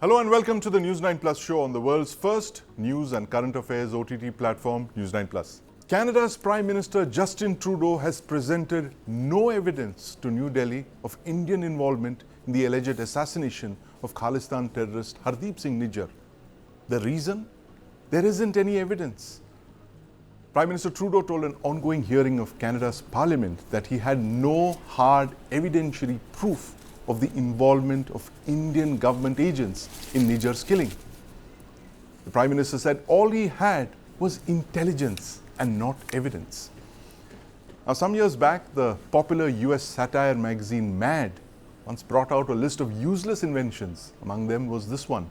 Hello and welcome to the News9 Plus show on the world's first news and current affairs OTT platform, News9 Plus. Canada's Prime Minister Justin Trudeau has presented no evidence to New Delhi of Indian involvement in the alleged assassination of Khalistan terrorist Hardeep Singh Nijjar. The reason? There isn't any evidence. Prime Minister Trudeau told an ongoing hearing of Canada's Parliament that he had no hard evidentiary proof of the involvement of Indian government agents in Nijjar's killing. The Prime Minister said all he had was intelligence and not evidence. Now, some years back, the popular US satire magazine Mad once brought out a list of useless inventions. Among them was this one: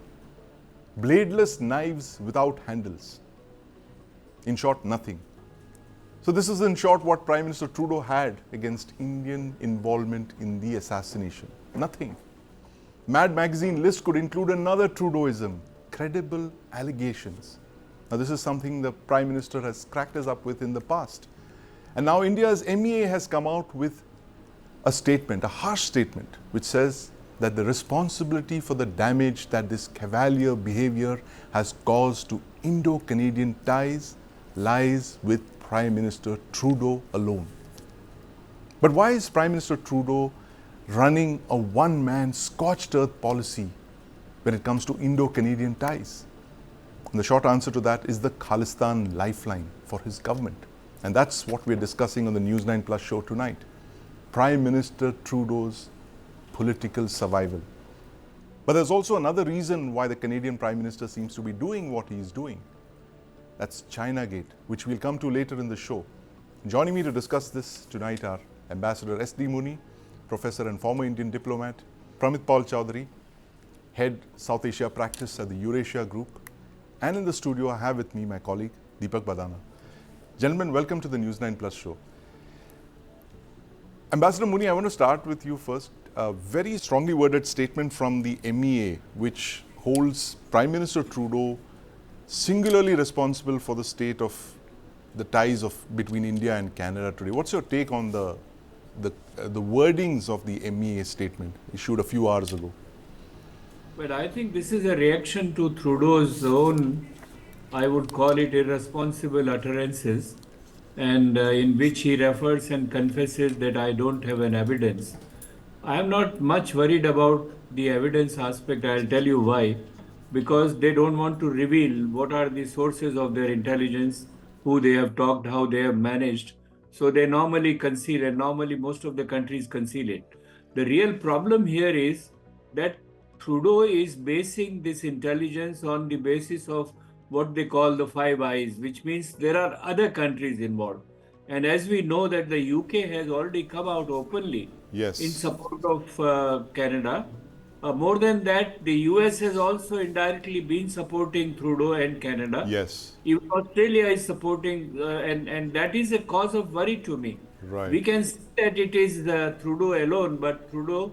bladeless knives without handles. In short, nothing. So this is in short what Prime Minister Trudeau had against Indian involvement in the assassination. Nothing. Mad magazine list could include another Trudeauism: credible allegations. Now this is something the Prime Minister has cracked us up with in the past. And now India's MEA has come out with a statement, a harsh statement, which says that the responsibility for the damage that this cavalier behavior has caused to Indo-Canadian ties lies with Prime Minister Trudeau alone. But why is Prime Minister Trudeau running a one-man scorched earth policy when it comes to Indo-Canadian ties? And the short answer to that is the Khalistan Lifeline for his government. And that's what we're discussing on the News9 Plus show tonight. Prime Minister Trudeau's political survival. But there's also another reason why the Canadian Prime Minister seems to be doing what he's doing. That's Chinagate, which we'll come to later in the show. Joining me to discuss this tonight are Ambassador S.D. Muni, Professor and former Indian diplomat, Pramit Paul Chowdhury, Head South Asia Practice at the Eurasia Group, and in the studio I have with me my colleague Deepak Badana. Gentlemen, welcome to the News9 Plus show. Ambassador Muni, I want to start with you first. A very strongly worded statement from the MEA, which holds Prime Minister Trudeau singularly responsible for the state of the ties between India and Canada today. What's your take on the wordings of the MEA statement issued a few hours ago? But I think this is a reaction to Trudeau's own, I would call it, irresponsible utterances, and in which he refers and confesses that I don't have an evidence. I am not much worried about the evidence aspect. I'll tell you why. Because they don't want to reveal what are the sources of their intelligence, who they have talked, how they have managed. So they normally conceal, and normally most of the countries conceal it. The real problem here is that Trudeau is basing this intelligence on the basis of what they call the Five Eyes, which means there are other countries involved. And as we know that the UK has already come out openly in support of Canada. More than that, the US has also indirectly been supporting Trudeau and Canada. Yes. Even Australia is supporting, and that is a cause of worry to me. Right. We can see that it is Trudeau alone, but Trudeau,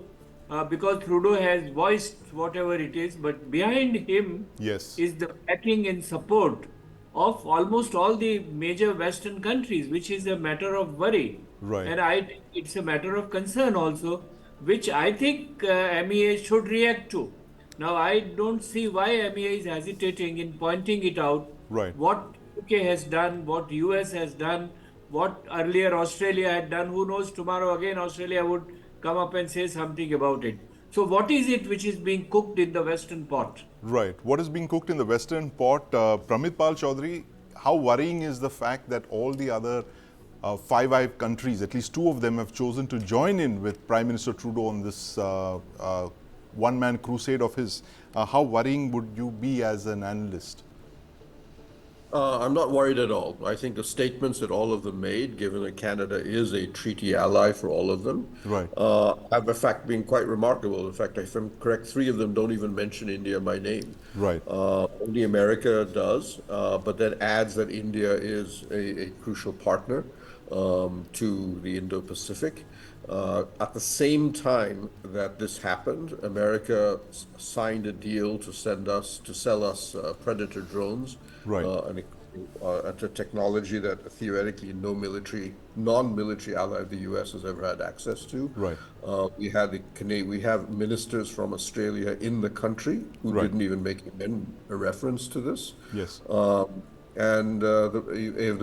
because Trudeau has voiced whatever it is, but behind him is the backing and support of almost all the major Western countries, which is a matter of worry. Right. And I think it's a matter of concern also, which I think MEA should react to. Now, I don't see why MEA is hesitating in pointing it out. Right. What UK has done, what US has done, what earlier Australia had done. Who knows, tomorrow again Australia would come up and say something about it. So what is it which is being cooked in the Western pot? Right. What is being cooked in the Western pot? Pramit Pal Chowdhury, how worrying is the fact that all the other Five Eyes countries, at least two of them, have chosen to join in with Prime Minister Trudeau on this one-man crusade of his. How worrying would you be as an analyst? I'm not worried at all. I think the statements that all of them made, given that Canada is a treaty ally for all of them, have in fact been quite remarkable. In fact, if I'm correct, 3 of them don't even mention India by name. Right. Only America does, but then adds that India is a crucial partner to the Indo-Pacific. At the same time that this happened, America signed a deal to sell us Predator drones, Right. an a technology that theoretically no non-military ally of the U.S. has ever had access to. Right. We have ministers from Australia in the country who Right. didn't even make a reference to this. Yes. The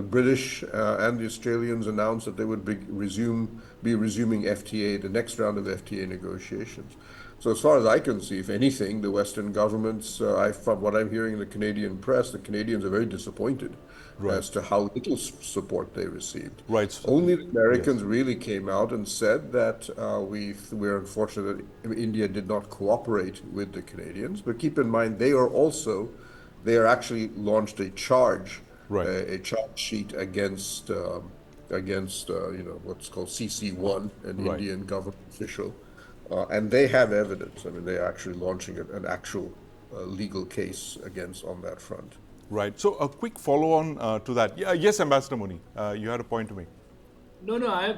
British and the Australians announced that they would be resuming FTA, the next round of FTA negotiations. So as far as I can see, if anything, the Western governments, from what I'm hearing in the Canadian press, the Canadians are very disappointed as to how little support they received. Right. So, only the Americans really came out and said that we're unfortunate that India did not cooperate with the Canadians. But keep in mind, they are actually launched a charge, a charge sheet against what's called CC1, an Indian government official. And they have evidence. I mean, they're actually launching an actual legal case on that front. Right. So a quick follow-on to that. Yeah, yes, Ambassador Muni, you had a point to make. No, I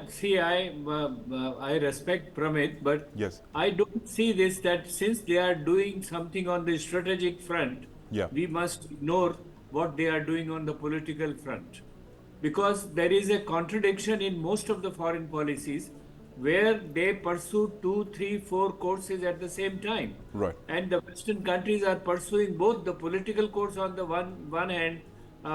respect Pramit, but yes, I don't see this that since they are doing something on the strategic front, we must ignore what they are doing on the political front. Because there is a contradiction in most of the foreign policies where they pursue 2, 3, 4 courses at the same time. Right. And the Western countries are pursuing both the political course on the one hand,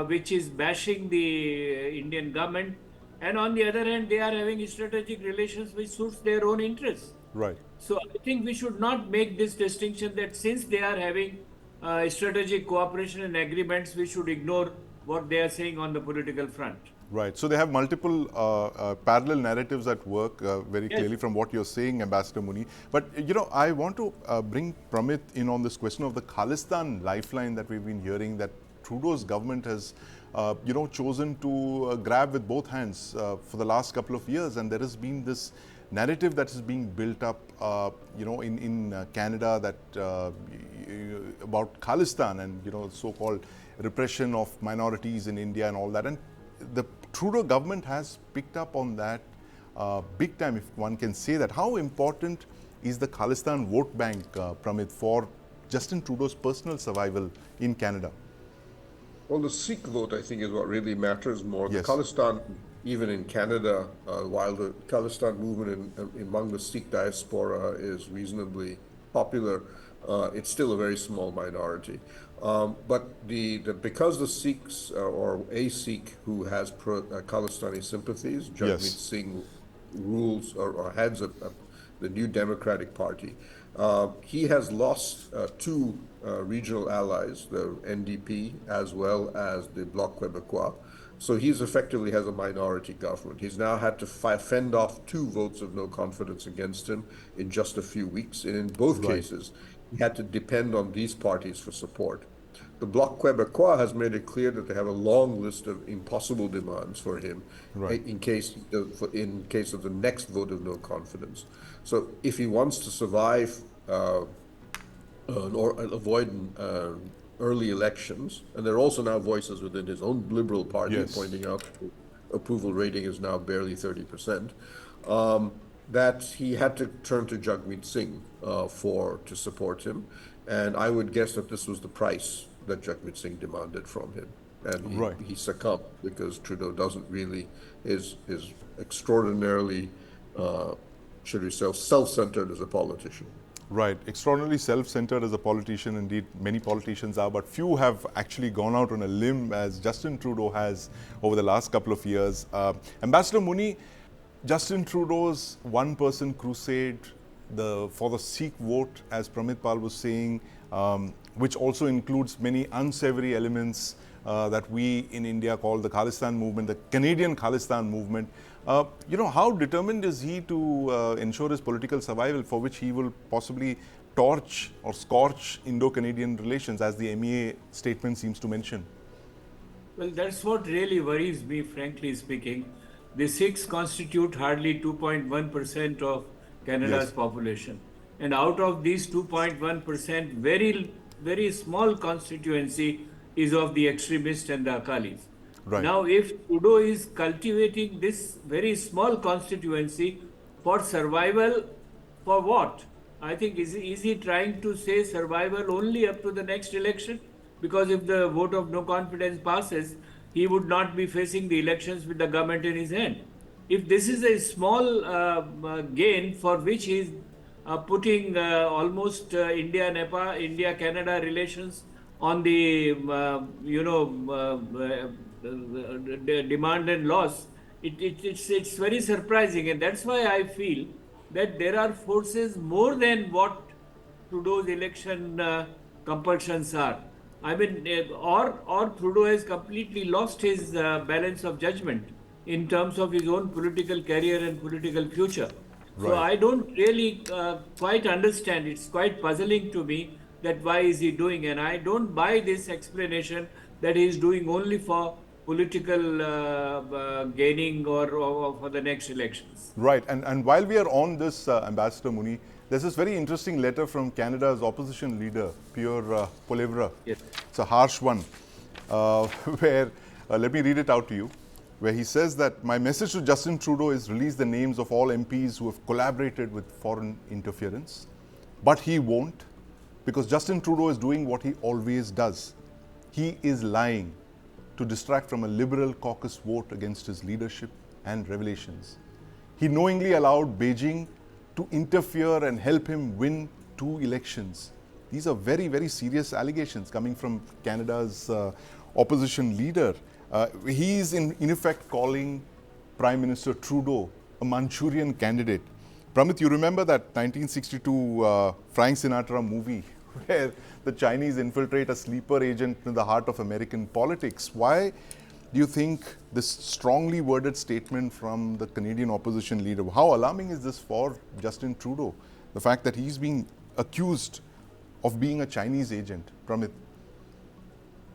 which is bashing the Indian government, and on the other hand, they are having strategic relations which suits their own interests. Right. So I think we should not make this distinction that since they are having strategic cooperation and agreements, we should ignore what they are saying on the political front. Right. So they have multiple parallel narratives at work very clearly from what you're saying, Ambassador Muni. But, I want to bring Pramit in on this question of the Khalistan lifeline that we've been hearing, that Trudeau's government has, chosen to grab with both hands for the last couple of years. And there has been this narrative that is being built up, in Canada that about Khalistan and, so-called repression of minorities in India and all that. And the Trudeau government has picked up on that big time, if one can say that. How important is the Khalistan vote bank, Pramit, for Justin Trudeau's personal survival in Canada? Well, the Sikh vote, I think, is what really matters more. Yes. The Khalistan, even in Canada, while the Khalistan movement among the Sikh diaspora is reasonably popular, it's still a very small minority. But because the Sikhs, or a Sikh who has Khalistani sympathies, Jagmeet Singh rules or heads the New Democratic Party. He has lost 2 regional allies, the NDP as well as the Bloc Québécois. So he's effectively has a minority government. He's now had to fend off 2 votes of no confidence against him in just a few weeks. And in both cases, he had to depend on these parties for support. The Bloc Québécois has made it clear that they have a long list of impossible demands for him in case of the next vote of no confidence. So if he wants to survive or avoid early elections, and there are also now voices within his own Liberal Party pointing out the approval rating is now barely 30%, that he had to turn to Jagmeet Singh to support him. And I would guess that this was the price that Jagmeet Singh demanded from him. And he succumbed because Trudeau is extraordinarily, should we say, self-centered as a politician. Right. Extraordinarily self-centered as a politician. Indeed, many politicians are, but few have actually gone out on a limb as Justin Trudeau has over the last couple of years. Ambassador Muni, Justin Trudeau's one-person crusade for the Sikh vote, as Pramit Pal was saying, which also includes many unsavory elements that we in India call the Khalistan movement, the Canadian Khalistan movement. How determined is he to ensure his political survival, for which he will possibly torch or scorch Indo-Canadian relations, as the MEA statement seems to mention? Well, that's what really worries me, frankly speaking. The Sikhs constitute hardly 2.1% of Canada's population. And out of these 2.1%, very, very small constituency is of the extremists and the Akalis. Right. Now, if Trudeau is cultivating this very small constituency for survival, for what? I think, is he trying to say survival only up to the next election? because if the vote of no confidence passes, he would not be facing the elections with the government in his hand. If this is a small gain for which he is putting almost India-Canada relations on the demand and loss, it's very surprising, and that's why I feel that there are forces more than what Trudeau's election compulsions are. I mean, or Trudeau has completely lost his balance of judgment in terms of his own political career and political future. So Right. I don't really quite understand. It's quite puzzling to me that why is he doing, and I don't buy this explanation that he is doing only for political gaining or for the next elections. Right. And while we are on this, Ambassador Muni, there's this very interesting letter from Canada's opposition leader, Pierre Poilievre. Yes. It's a harsh one, where, let me read it out to you, where he says that my message to Justin Trudeau is release the names of all MPs who have collaborated with foreign interference. But he won't, because Justin Trudeau is doing what he always does. He is lying to distract from a Liberal caucus vote against his leadership and revelations. He knowingly allowed Beijing to interfere and help him win 2 elections. These are very, very serious allegations coming from Canada's opposition leader. He is in effect calling Prime Minister Trudeau a Manchurian candidate. Pramit, you remember that 1962 Frank Sinatra movie where the Chinese infiltrate a sleeper agent in the heart of American politics? Why do you think this strongly worded statement from the Canadian opposition leader, how alarming is this for Justin Trudeau? The fact that he's being accused of being a Chinese agent. Pramit.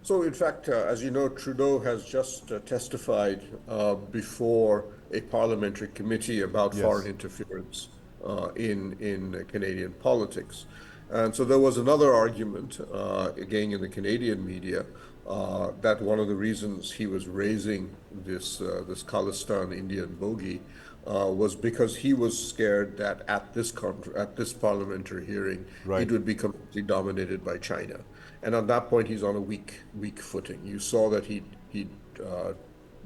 So, in fact, as you know, Trudeau has just testified before a parliamentary committee about foreign interference in Canadian politics. And so there was another argument, again in the Canadian media, that one of the reasons he was raising this Khalistan Indian bogey was because he was scared that at this parliamentary hearing, it would be completely dominated by China. And at that point, he's on a weak footing. You saw that he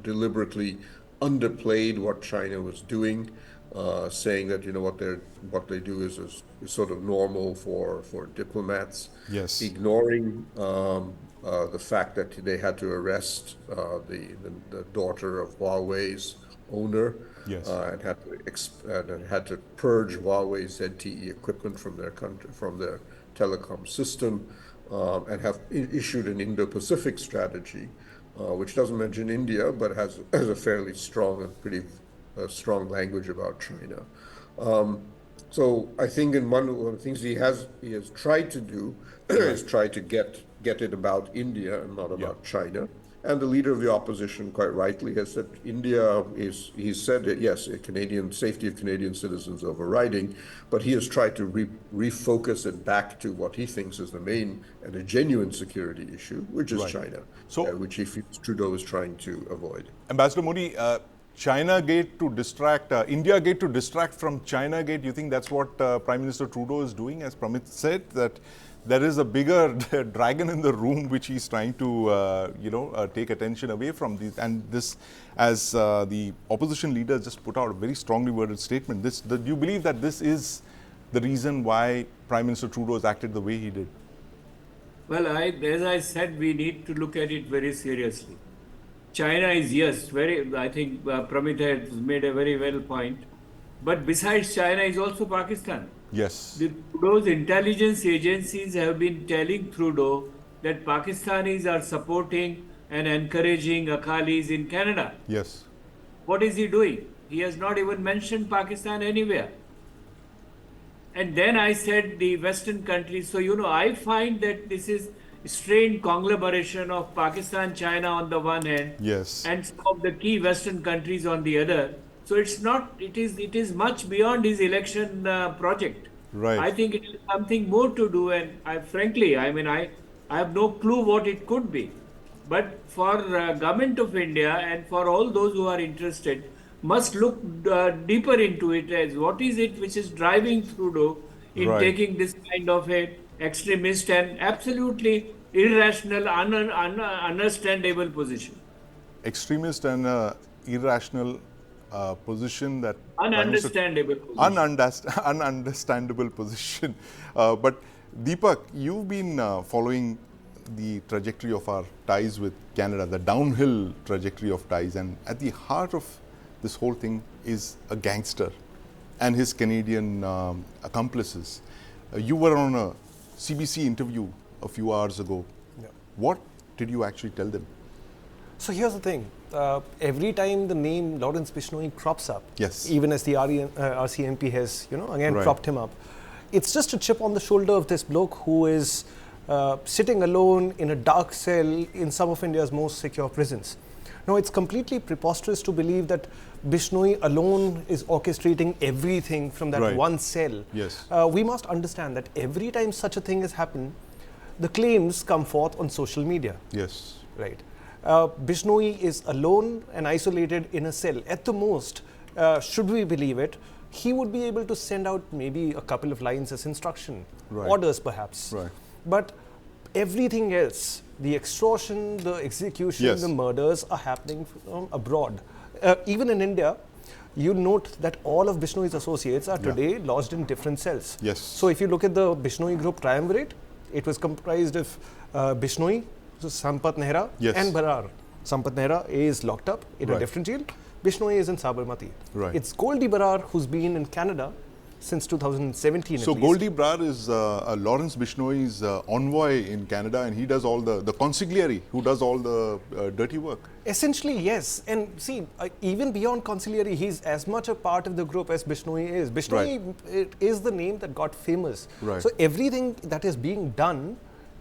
deliberately underplayed what China was doing, saying that what they do is sort of normal for diplomats. Yes. Ignoring the fact that they had to arrest the daughter of Huawei's owner. Yes. And had to purge Huawei ZTE equipment from their country, from their telecom system, and have issued an Indo-Pacific strategy, which doesn't mention India, but has a fairly strong and pretty strong language about China. So I think one of the things he has tried to do is try to get it about India and not about China. And the leader of the opposition, quite rightly, has said India he said that, yes, safety of Canadian citizens overriding, but he has tried to refocus it back to what he thinks is the main and a genuine security issue, which is China, which he feels Trudeau is trying to avoid. Ambassador Modi, China Gate to distract, India Gate to distract from China Gate, you think that's what Prime Minister Trudeau is doing, as Pramit said, that there is a bigger dragon in the room which he's trying to, take attention away from these. And this, as the opposition leader just put out a very strongly worded statement, do you believe that this is the reason why Prime Minister Trudeau has acted the way he did? Well, as I said, we need to look at it very seriously. China is, yes, I think Pramit has made a very well point. But besides China is also Pakistan. Yes. Trudeau's intelligence agencies have been telling Trudeau that Pakistanis are supporting and encouraging Akalis in Canada. Yes. What is he doing? He has not even mentioned Pakistan anywhere. And then I said the Western countries. So, I find that this is a strained conglomeration of Pakistan, China on the one hand, and some of the key Western countries on the other. So it is much beyond his election project. Right. I think it is something more to do, and frankly, I have no clue what it could be. But for government of India and for all those who are interested, must look deeper into it as what is it which is driving Trudeau in taking this kind of a extremist and absolutely irrational, understandable position. Extremist and irrational position that Ununderstandable position. ununderstandable position. But Deepak, you've been following the trajectory of our ties with Canada, the downhill trajectory of ties, and at the heart of this whole thing is a gangster and his Canadian accomplices. You were on a CBC interview a few hours ago. Yeah. What did you actually tell them? So here's the thing. Every time the name Lawrence Bishnoi crops up, Yes. even as the RCMP has, again Right. propped him up, it's just a chip on the shoulder of this bloke who is sitting alone in a dark cell in some of India's most secure prisons. Now, it's completely preposterous to believe that Bishnoi alone is orchestrating everything from that Right. one cell. Yes. We must understand that every time such a thing has happened, the claims come forth on social media. Yes. Right. Bishnoi is alone and isolated in a cell. At the most, should we believe it, he would be able to send out maybe a couple of lines as instruction, Right. orders perhaps. Right. But everything else, the extortion, the execution, Yes. the murders are happening from abroad. Even in India, you note that all of Bishnoi's associates are today lodged in different cells. Yes. So if you look at the Bishnoi group triumvirate, it was comprised of Bishnoi, so Sampat Nehra, Yes. and Barar. Sampat Nehra is locked up in a Right. different jail. Bishnoi is in Sabarmati. Right. It's Goldie Barar who's been in Canada since 2017 So at least. Goldie Brar is Lawrence Bishnoi's envoy in Canada, and he does all the consigliere who does all the dirty work. Essentially, yes. And see, even beyond conciliary, he's as much a part of the group as Bishnoi is. Bishnoi is the name that got famous. Right. So everything that is being done,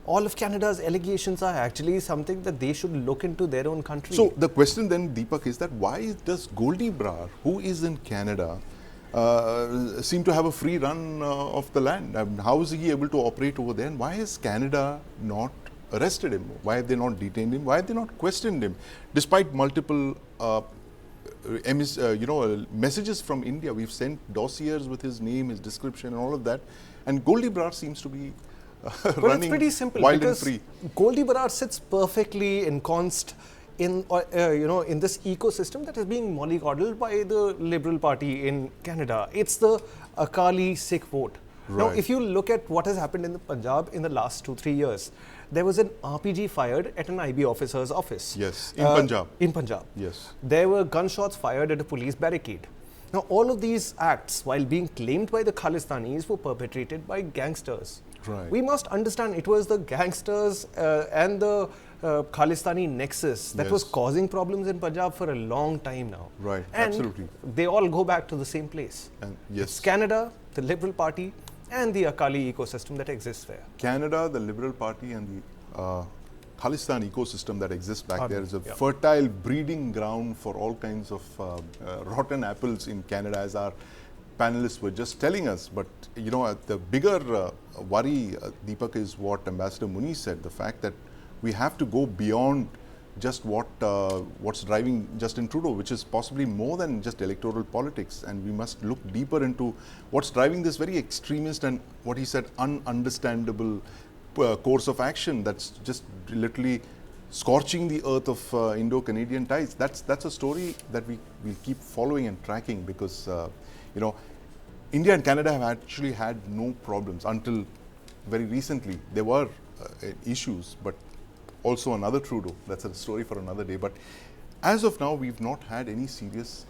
all of Canada's allegations are actually something that they should look into their own country. So the question then, Deepak, is that why does Goldie Brar, who is in Canada, seem to have a free run of the land? How is he able to operate over there? And why has Canada not arrested him? Why have they not detained him? Why have they not questioned him? Despite multiple messages from India, we've sent dossiers with his name, his description and all of that. And Goldie Brar seems to be Well, running it's pretty simple wild and because free. Goldie Barar sits perfectly ensconced in in this ecosystem that is being mollycoddled by the Liberal Party in Canada. It's the Akali Sikh vote. Now, Right. if you look at what has happened in the Punjab in the last 2-3 years, there was an RPG fired at an IB officer's office. Yes, in Punjab. In Punjab. Yes. There were gunshots fired at a police barricade. Now, all of these acts, while being claimed by the Khalistanis, were perpetrated by gangsters. Right. We must understand it was the gangsters and the Khalistani nexus that was Yes. causing problems in Punjab for a long time now. Right, And absolutely. they all go back to the same place. And yes. It's Canada, the Liberal Party, and the Akali ecosystem that exists there. Canada, the Liberal Party, and the Khalistan ecosystem that exists back there is a yeah. fertile breeding ground for all kinds of rotten apples in Canada, as our panelists were just telling us. But the bigger worry, Deepak, is what Ambassador Muni said: the fact that we have to go beyond just what's driving Justin Trudeau, which is possibly more than just electoral politics, and we must look deeper into what's driving this very extremist and, what he said, ununderstandable course of action that's just literally scorching the earth of Indo-Canadian ties. That's a story that we will keep following and tracking, because India and Canada have actually had no problems until very recently. There were issues, but also another Trudeau. That's a story for another day. But as of now, we've not had any serious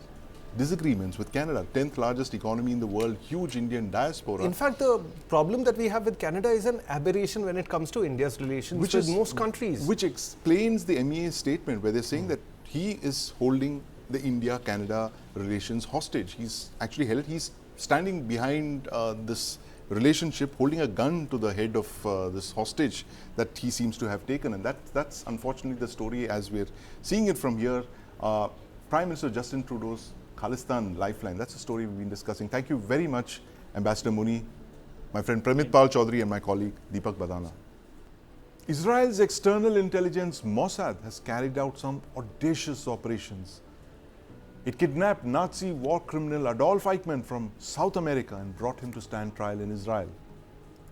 disagreements with Canada. 10th largest economy in the world, huge Indian diaspora. In fact, the problem that we have with Canada is an aberration when it comes to India's relations with most countries. Which explains the MEA statement, where they're saying that he is holding the India-Canada relations hostage. He's actually held, he's standing behind this relationship, holding a gun to the head of this hostage that he seems to have taken. And that's unfortunately the story as we're seeing it from here. Prime Minister Justin Trudeau's Khalistan Lifeline. That's the story we've been discussing. Thank you very much, Ambassador Muni, my friend Pramit Pal Chaudhary, and my colleague Deepak Badana. Israel's external intelligence MOSSAD has carried out some audacious operations. It kidnapped Nazi war criminal Adolf Eichmann from South America and brought him to stand trial in Israel.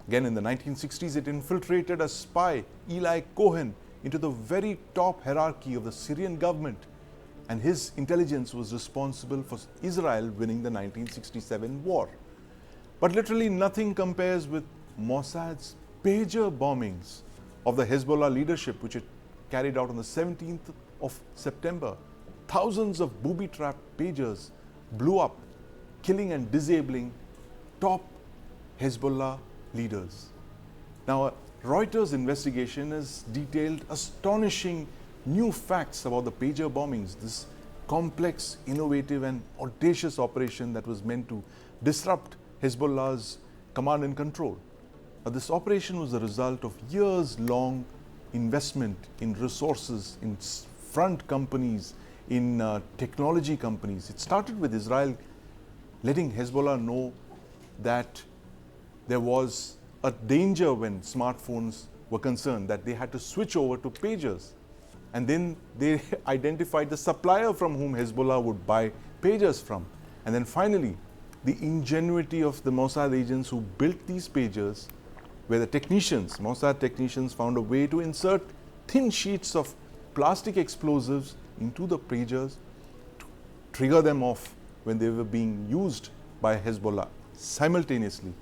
Again, in the 1960s, it infiltrated a spy, Eli Cohen, into the very top hierarchy of the Syrian government, and his intelligence was responsible for Israel winning the 1967 war. But literally nothing compares with Mossad's pager bombings of the Hezbollah leadership, which it carried out on the 17th of September. Thousands of booby-trapped pagers blew up, killing and disabling top Hezbollah leaders. Now, a Reuters investigation has detailed astonishing new facts about the pager bombings, this complex, innovative and audacious operation that was meant to disrupt Hezbollah's command and control. Now, this operation was the result of years-long investment in resources, in front companies, in technology companies. It started with Israel letting Hezbollah know that there was a danger when smartphones were concerned, that they had to switch over to pagers. And then they identified the supplier from whom Hezbollah would buy pagers from. And then finally, the ingenuity of the Mossad agents who built these pagers, where the technicians, Mossad technicians, found a way to insert thin sheets of plastic explosives into the pagers to trigger them off when they were being used by Hezbollah simultaneously.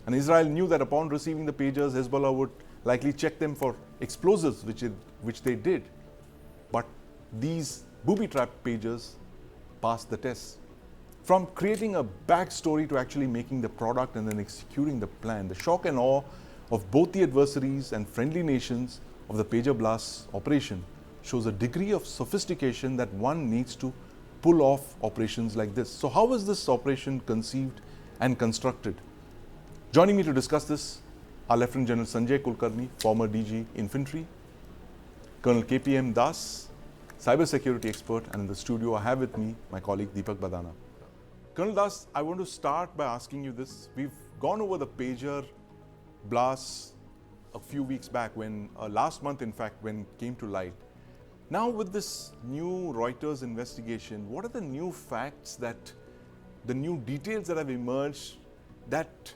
And Israel knew that upon receiving the pagers, Hezbollah would likely check them for explosives, which they did. But these booby-trapped pagers passed the test. From creating a backstory to actually making the product and then executing the plan, the shock and awe of both the adversaries and friendly nations of the pager blast operation shows a degree of sophistication that one needs to pull off operations like this. So how was this operation conceived and constructed? Joining me to discuss this are Lieutenant General Sanjay Kulkarni, former DG Infantry, Colonel KPM Das, cybersecurity expert, and in the studio I have with me my colleague Deepak Badana. Colonel Das, I want to start by asking you this. We've gone over the pager blasts a few weeks back, when last month in fact, when it came to light. Now with this new Reuters investigation, what are the new facts, the new details that have emerged that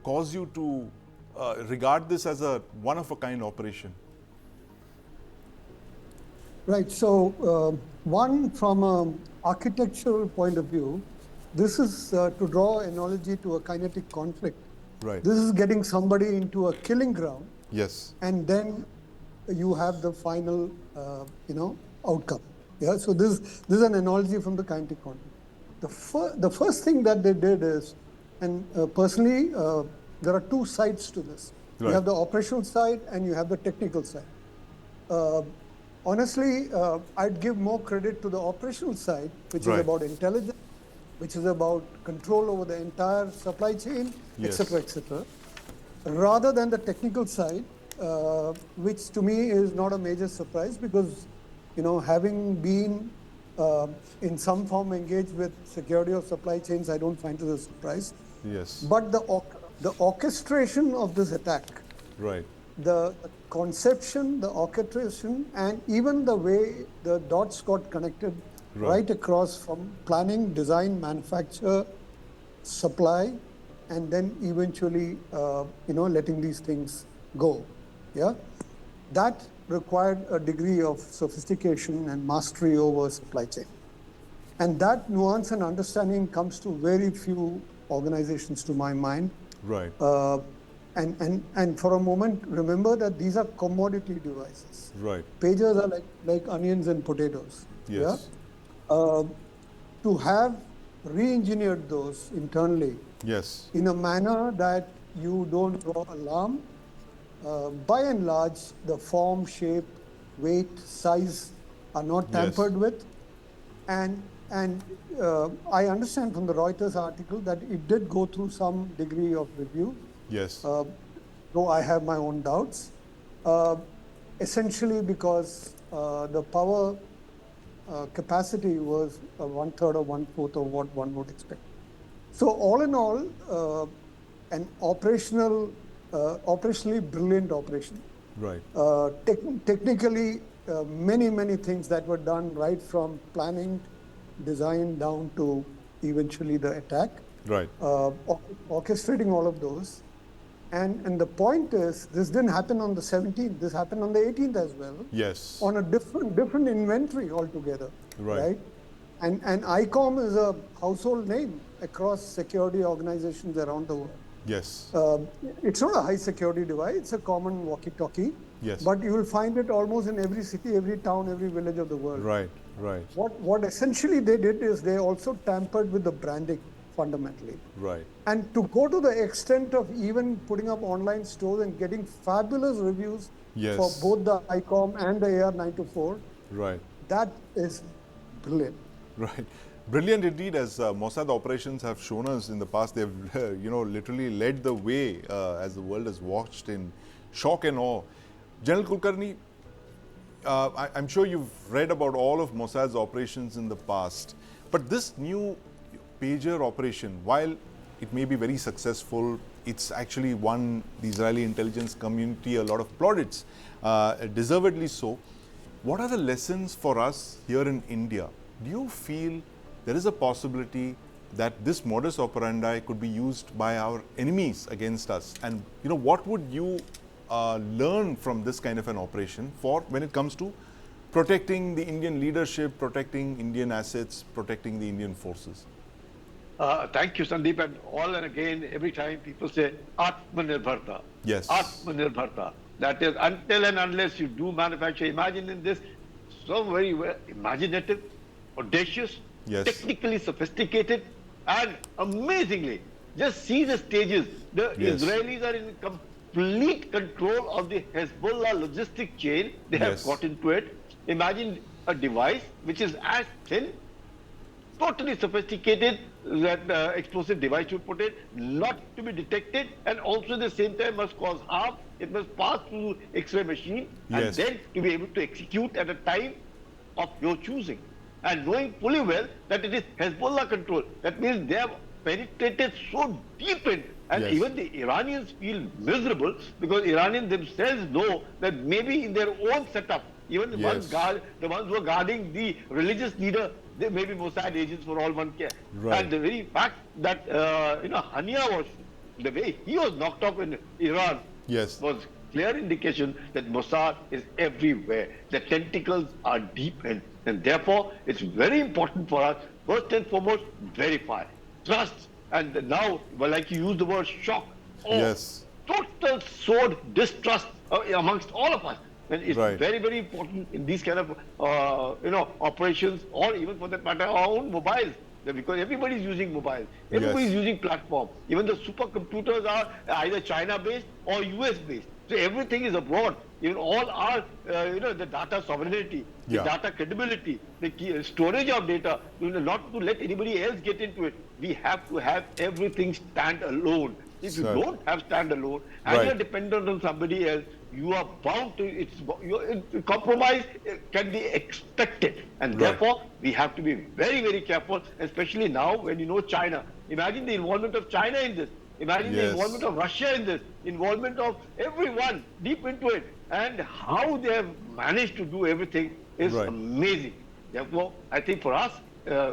cause you to regard this as a one-of-a-kind operation? Right. So, one, from an architectural point of view, this is to draw analogy to a kinetic conflict. Right. This is getting somebody into a killing ground. Yes. And then you have the final, outcome. Yeah. So this is an analogy from the kinetic conflict. The first thing that they did is, and personally, there are two sides to this. Right. You have the operational side and you have the technical side. Honestly, I'd give more credit to the operational side, which Right. is about intelligence, which is about control over the entire supply chain, Yes. etc., rather than the technical side, which to me is not a major surprise, because, having been in some form engaged with security of supply chains, I don't find it a surprise. Yes. But the orchestration of this attack, Right. the conception, the orchestration, and even the way the dots got connected right across from planning, design, manufacture, supply, and then eventually, letting these things go. Yeah, that required a degree of sophistication and mastery over supply chain. And that nuance and understanding comes to very few organizations, to my mind. Right. And for a moment, remember that these are commodity devices. Right. Pagers are like onions and potatoes. Yes. Yeah? To have re-engineered those internally Yes. in a manner that you don't draw alarm, by and large, the form, shape, weight, size are not tampered with. And I understand from the Reuters article that it did go through some degree of review. Yes. Though I have my own doubts, essentially because the power capacity was 1/3 or 1/4 of what one would expect. So all in all, an operationally brilliant operation. Right. Technically, many things that were done right from planning, design down to eventually the attack. Right. Orchestrating all of those. And the point is, this didn't happen on the 17th. This happened on the 18th as well. Yes. On a different inventory altogether. Right. And ICOM is a household name across security organizations around the world. Yes. It's not a high security device. It's a common walkie-talkie. Yes. But you will find it almost in every city, every town, every village of the world. Right. Right. What essentially they did is they also tampered with the branding fundamentally. Right. And to go to the extent of even putting up online stores and getting fabulous reviews Yes. for both the ICOM and the AR-924, Right. that is brilliant. Right. Brilliant indeed, as Mossad operations have shown us in the past. They've, literally led the way as the world has watched in shock and awe. General Kulkarni, I'm sure you've read about all of Mossad's operations in the past, but this new pager operation, while it may be very successful, it's actually won the Israeli intelligence community a lot of plaudits, deservedly so. What are the lessons for us here in India? Do you feel there is a possibility that this modus operandi could be used by our enemies against us? And what would you learn from this kind of an operation for when it comes to protecting the Indian leadership, protecting Indian assets, protecting the Indian forces? Thank you, Sandeep. And again, every time people say Atmanirbharta. Yes. Atmanirbharta. That is, until and unless you do manufacture, imagine in this so very imaginative, audacious, yes, technically sophisticated, and amazingly, just see the stages. The yes, Israelis are in complete control of the Hezbollah logistic chain. They have yes, got into it. Imagine a device which is as thin, totally sophisticated, that explosive device you put in, not to be detected, and also at the same time must cause harm. It must pass through X-ray machine, yes, and then to be able to execute at a time of your choosing. And knowing fully well that it is Hezbollah control. That means they have penetrated so deep in, and yes, even the Iranians feel miserable because Iranians themselves know that maybe in their own setup, even the yes, the ones who are guarding the religious leader, they may be Mossad agents for all one care. Right. And the very fact that Hania was, the way he was knocked off in Iran, yes, was clear indication that Mossad is everywhere. The tentacles are deep in, and therefore it's very important for us, first and foremost, verify, trust, and now, well, like you use the word shock, or yes, total sowed distrust amongst all of us. And it's right, very, very important in these kind of operations, or even for that matter, our own mobiles. Because everybody is using mobiles, everybody is yes, using platform. Even the supercomputers are either China-based or US-based. So everything is abroad. Even all our, the data sovereignty, yeah, the data credibility, the storage of data, not to let anybody else get into it. We have to have everything stand alone. If you don't have stand alone and right, you're dependent on somebody else, you are bound to, compromise can be expected. And right, therefore, we have to be very, very careful, especially now when you know China. Imagine the involvement of China in this. Imagine the yes, involvement of Russia in this. Involvement of everyone deep into it. And how they have managed to do everything is right, amazing. Therefore, I think for us,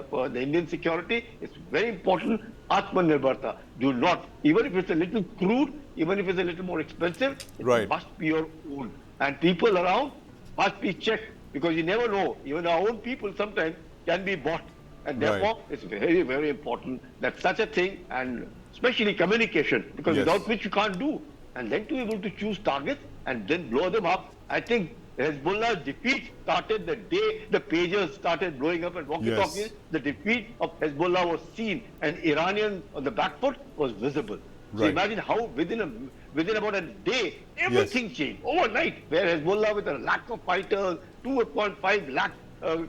for the Indian security, it's very important. Atmanirbharta. Do not, even if it's a little crude, even if it's a little more expensive, it right, must be your own. And people around must be checked, because you never know. Even our own people sometimes can be bought. And therefore, right, it's very, very important that such a thing, and especially communication, because yes, without which you can't do. And then to be able to choose targets and then blow them up. I think Hezbollah's defeat started the day the pagers started blowing up and walkie-talkies. yes, The defeat of Hezbollah was seen, and Iranian on the back foot was visible. So right, imagine how within about a day, everything yes, changed overnight. Where Hezbollah with a lack of fighters, 2.5 lakh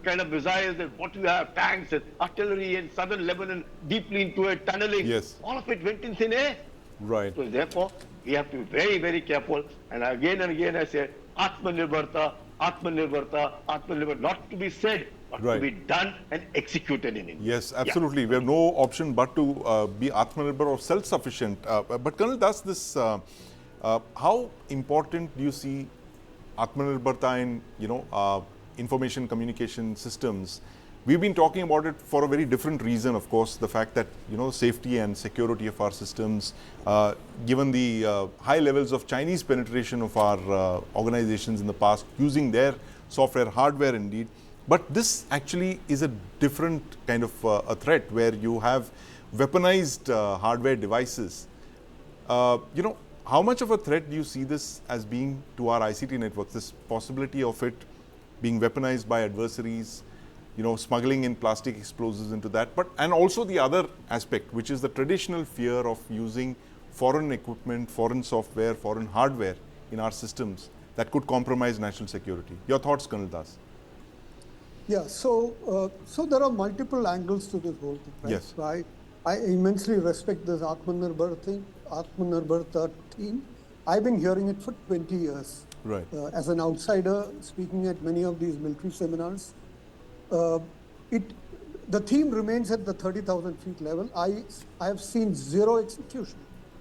kind of missiles, and what you have, tanks and artillery in southern Lebanon, deeply into it, tunneling. yes, All of it went in thin air. right, So therefore, we have to be very, very careful. And again I say, Atmanirbharta, Atmanirbharta, Atmanirbharta, not to be said, but right, to be done and executed in India. yes, absolutely. Yeah. We have no option but to be Atmanirbhar or self-sufficient. But Colonel Das, this, how important do you see Atmanirbharta in, information communication systems We've been talking about it for a very different reason, of course, the fact that, safety and security of our systems, given the high levels of Chinese penetration of our organizations in the past, using their software, hardware indeed. But this actually is a different kind of a threat where you have weaponized hardware devices. How much of a threat do you see this as being to our ICT networks, this possibility of it being weaponized by adversaries, smuggling in plastic explosives into that, and also the other aspect, which is the traditional fear of using foreign equipment, foreign software, foreign hardware in our systems that could compromise national security. Your thoughts, Colonel Das? Yeah, so there are multiple angles to this whole thing, right? Yes. So I immensely respect this Atmanirbhar team. I've been hearing it for 20 years. Right. As an outsider, speaking at many of these military seminars, the theme remains at the 30,000 feet level. I have seen zero execution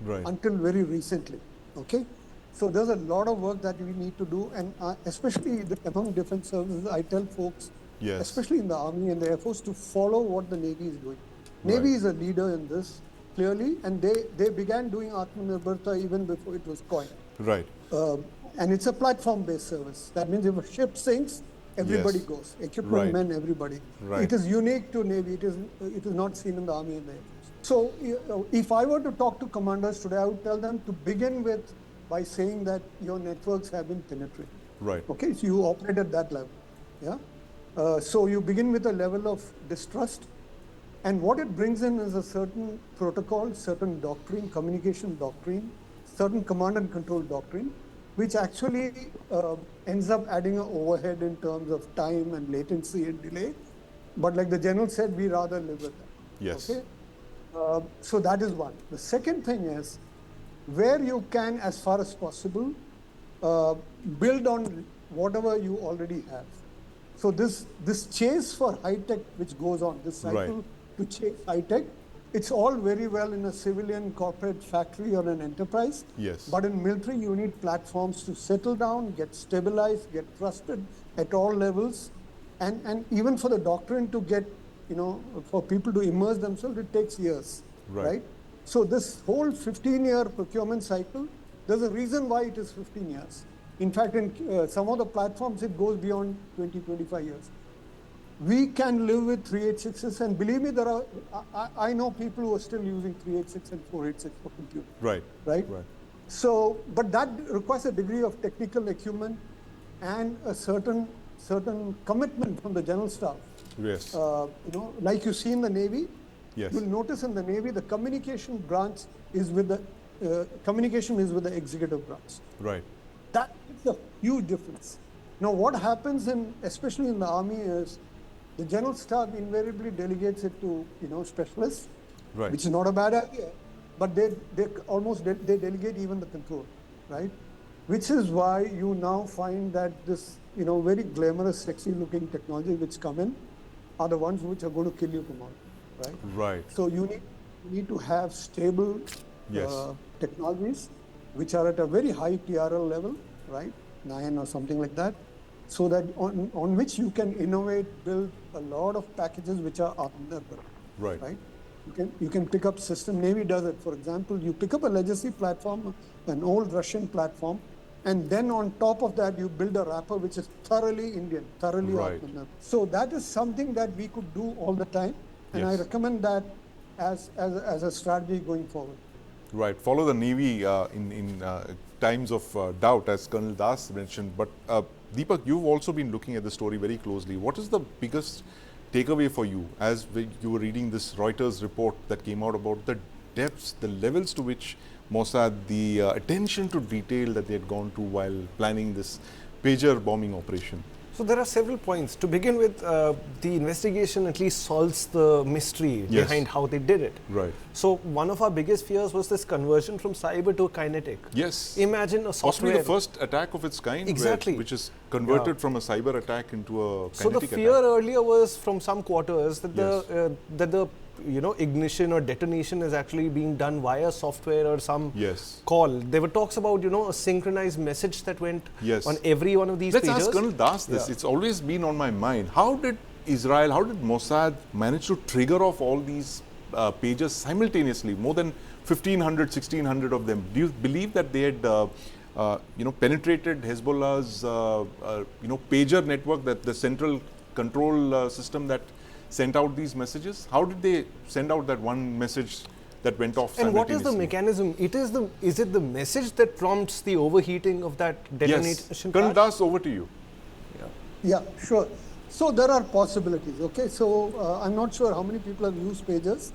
until very recently. Okay, so there's a lot of work that we need to do, and especially among defense services, I tell folks, especially in the Army and the Air Force, to follow what the Navy is doing. Navy is a leader in this clearly, and they began doing Atmanirbharta even before it was coined. Right. And it's a platform-based service. That means if a ship sinks, everybody goes, equipment men, everybody. It is unique to Navy. It is not seen in the Army and the Air Force. So if I were to talk to commanders today, I would tell them to begin with by saying that your networks have been penetrated. Right. Okay, so you operate at that level. Yeah. So you begin with a level of distrust, and what it brings in is a certain protocol, certain doctrine, communication doctrine, certain command and control doctrine, which actually ends up adding an overhead in terms of time and latency and delay. But like the general said, we rather live with that. Yes. Okay? So that is one. The second thing is, where you can, as far as possible, build on whatever you already have. So this chase for high tech which goes on, this cycle to chase high tech, it's all very well in a civilian corporate factory or an enterprise. Yes. But in military, you need platforms to settle down, get stabilized, get trusted at all levels. And even for the doctrine to get, for people to immerse themselves, it takes years. Right? So this whole 15-year procurement cycle, there's a reason why it is 15 years. In fact, in some of the platforms, it goes beyond 20, 25 years. We can live with 386s, and believe me, I know people who are still using 386 and 486 for compute. Right. So, but that requires a degree of technical acumen and a certain commitment from the general staff. Yes. Like you see in the Navy. Yes. You'll notice in the Navy, the communication branch is with the executive branch. Right. That is a huge difference. Now, what happens especially in the Army is the general staff invariably delegates it to specialists, which is not a bad idea, but they delegate even the control, right? Which is why you now find that this very glamorous, sexy-looking technology which come in are the ones which are going to kill you tomorrow. Right. So you need to have stable technologies which are at a very high TRL level, right? 9 or something like that, so that on which you can innovate, build a lot of packages which are Atmanirbhar. Right. You can pick up system. Navy does it. For example, you pick up a legacy platform, an old Russian platform, and then on top of that you build a wrapper which is thoroughly Indian, thoroughly Atmanirbhar. So that is something that we could do all the time. And I recommend that as a strategy going forward. Right. Follow the Navy in times of doubt, as Colonel Das mentioned. But Deepak, you've also been looking at the story very closely. What is the biggest takeaway for you as you were reading this Reuters report that came out about the depths, the levels to which MOSSAD, the attention to detail that they had gone to while planning this pager bombing operation? So there are several points. To begin with, the investigation at least solves the mystery behind how they did it. Right. So one of our biggest fears was this conversion from cyber to kinetic. Yes. Imagine a software. Possibly the first attack of its kind, which is converted from a cyber attack into a kinetic attack. So the fear earlier was from some quarters that the ignition or detonation is actually being done via software or some call. There were talks about, a synchronized message that went on every one of these pages. Let's ask Colonel Das this. It's always been on my mind. How did Israel, how did Mossad manage to trigger off all these pages simultaneously, more than 1,500, 1,600 of them? Do you believe that they had penetrated Hezbollah's pager network, that the central control system that sent out these messages? How did they send out that one message that went off and what simultaneously? is the mechanism? Is it the message that prompts the overheating of that detonation? Yes. Colonel Das, over to you. Yeah, sure. So there are possibilities, okay? So I'm not sure how many people have used pagers.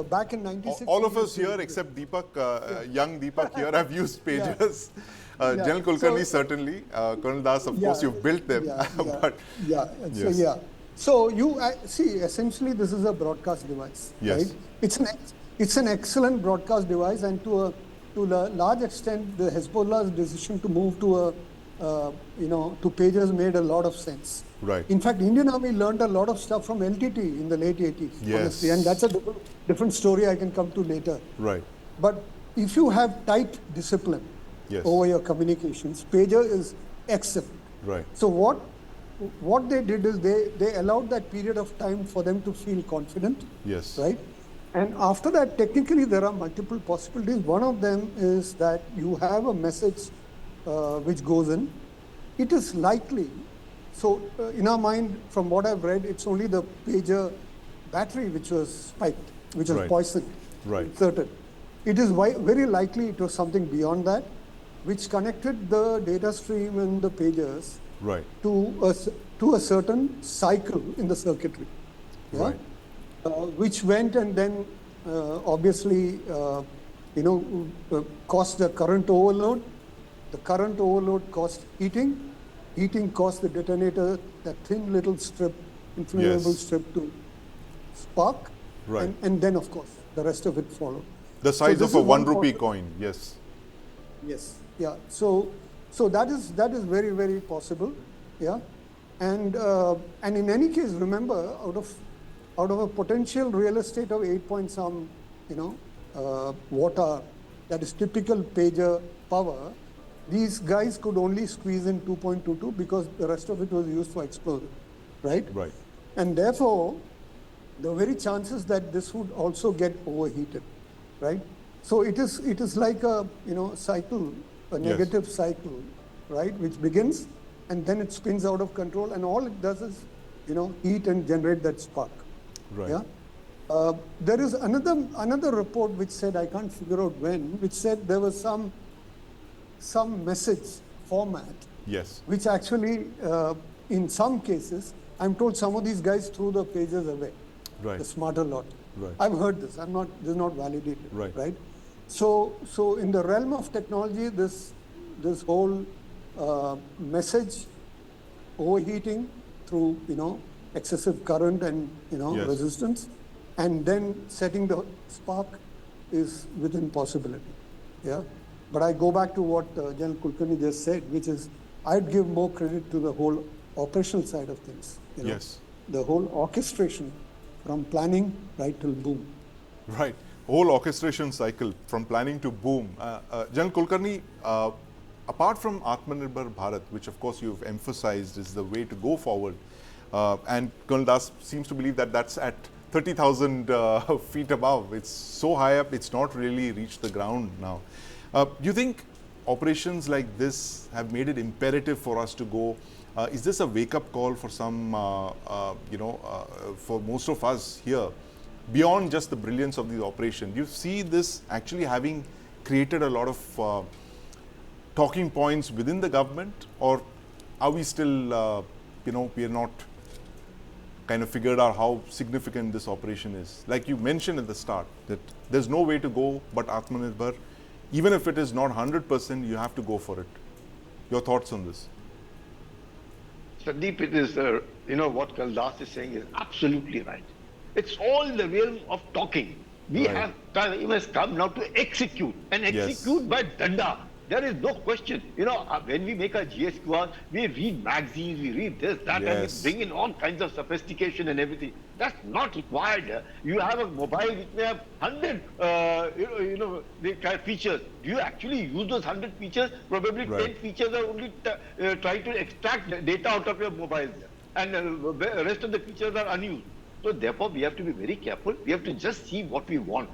Back in 96... All of us here, except Deepak, young Deepak here, have used pagers. General Kulkarni certainly. Colonel Das, of course, you've built them. So you see, essentially this is a broadcast device, right? It's an excellent broadcast device, and to a large extent, the Hezbollah's decision to move to to pagers made a lot of sense. Right. In fact, Indian Army learned a lot of stuff from LTT in the late 80s, honestly, and that's a different story I can come to later. Right. But if you have tight discipline over your communications, pager is excellent. Right. So what they did is they allowed that period of time for them to feel confident. Yes. Right. And after that, technically, there are multiple possibilities. One of them is that you have a message which goes in. It is likely. So in our mind, from what I've read, it's only the pager battery which was spiked, which was poisoned, inserted. It is very likely it was something beyond that, which connected the data stream and the pagers to a certain cycle in the circuitry, which went and then obviously caused the current overload. The current overload caused heating. Heating caused the detonator, that thin little strip, inflammable strip, to spark. Right. And then, of course, the rest of it followed. The size of a 1 rupee coin, yes. Yes, yeah. So that is very, very possible, yeah. And in any case, remember, out of a potential real estate of 8 point some, watt-hour, that is typical pager power, these guys could only squeeze in 2.22 because the rest of it was used for explosive, right? Right. And therefore, the very chances that this would also get overheated, right? So it is like a cycle, a negative cycle, right? Which begins and then it spins out of control, and all it does is heat and generate that spark. Right. Yeah. There is another report which said, I can't figure out when, which said there was some message format, which actually, in some cases, I'm told some of these guys threw the pages away, the smarter lot. Right. I've heard this. This is not validated, right? So in the realm of technology, this whole message overheating through excessive current and resistance, and then setting the spark is within possibility. Yeah. But I go back to what General Kulkarni just said, which is I'd give more credit to the whole operational side of things. The whole orchestration from planning right till boom. Right. Whole orchestration cycle from planning to boom. General Kulkarni, apart from Atmanirbhar Bharat, which of course you've emphasized is the way to go forward, and Colonel Das seems to believe that that's at 30,000 feet above. It's so high up, it's not really reached the ground now. Do you think operations like this have made it imperative for us to go? Is this a wake-up call for some, for most of us here, beyond just the brilliance of the operation? Do you see this actually having created a lot of talking points within the government, or are we still, we are not kind of figured out how significant this operation is? Like you mentioned at the start, that there's no way to go but Atmanirbhar. Even if it is not 100%, you have to go for it. Your thoughts on this? Sandeep, it is, what Colonel Das is saying is absolutely right. It's all in the realm of talking. We have time, must come now to execute, and execute by danda. There is no question. When we make our GSQR, we read magazines, we read this, that, and we bring in all kinds of sophistication and everything. That's not required. You have a mobile which may have 100, features. Do you actually use those 100 features? Probably 10 features are only trying to extract data out of your mobile. and the rest of the features are unused. So therefore, we have to be very careful. We have to just see what we want.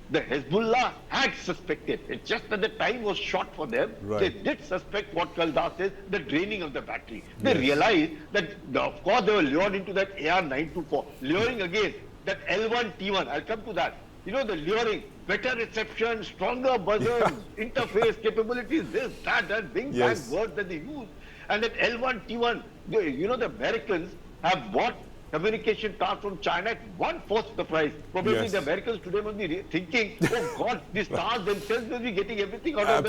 The Hezbollah had suspected. It's just that the time was short for them. Right. They did suspect what Khalistan says, the draining of the battery. They realized that, of course, they were lured into that AR-924. Luring again, that L1T1. I'll come to that. You know, the luring, better reception, stronger buzzers, interface capabilities, this, that, and big bang words that they use. And that L1T1, you know, the Americans have bought communication tasks from China at 1/4 the price. Probably the Americans today must be thinking, oh God, the stars themselves will be getting everything out of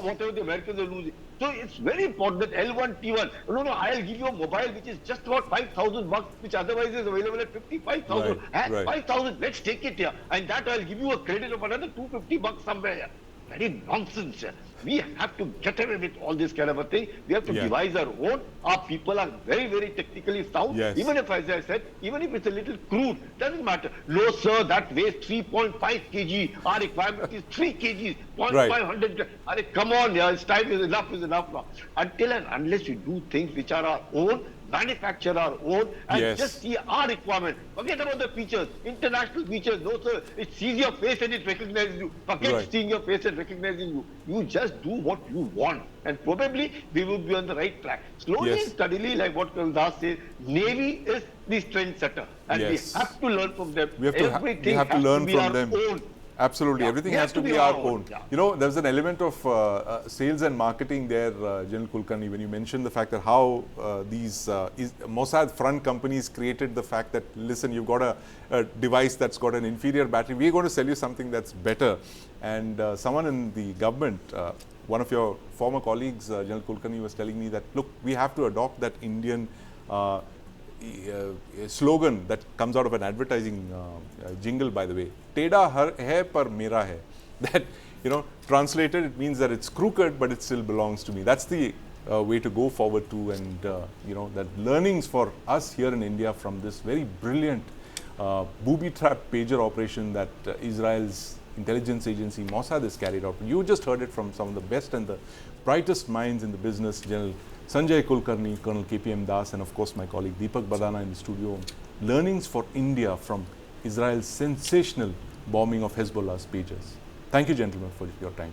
whatever the Americans are losing. So it's very important that L1T1, no, I'll give you a mobile which is just about $5,000, which otherwise is available at 55,000. Right. 5,000, let's take it here. And that I'll give you a credit of another $250 somewhere here. Very nonsense. We have to get away with all this kind of a thing. We have to devise our own. Our people are very, very technically sound. Even if, as I said, even if it's a little crude, doesn't matter. No, sir, that weighs 3.5 kg. Our requirement is 3 kg, 0.500. Come on, it's time is enough now. Until and unless we do things which are our own, manufacture our own, and just see our requirement. Forget about the features, international features. No, sir, it sees your face and it recognizes you. Forget seeing your face and recognizing you. You just do what you want. And probably we will be on the right track. Slowly and steadily, like what Khalistan says, Navy is the trendsetter. And we have to learn from them. We have to learn from them. Own. Absolutely, everything has to be our own. You know, there's an element of sales and marketing there, General Kulkarni, when you mentioned the fact that how these Mossad front companies created the fact that, listen, you've got a device that's got an inferior battery, we're going to sell you something that's better. And someone in the government, one of your former colleagues, General Kulkarni, was telling me that, look, we have to adopt that Indian slogan that comes out of an advertising jingle, by the way, Teda hai par mera hai. That, you know, translated, it means that it's crooked, but it still belongs to me. That's the way to go forward to, and you know, that learnings for us here in India from this very brilliant booby trap pager operation that Israel's intelligence agency Mossad has carried out. You just heard it from some of the best and the brightest minds in the business, General Sanjay Kulkarni, Colonel KPM Das, and of course my colleague Deepak Badana in the studio. Learnings for India from Israel's sensational bombing of Hezbollah's pagers. Thank you, gentlemen, for your time.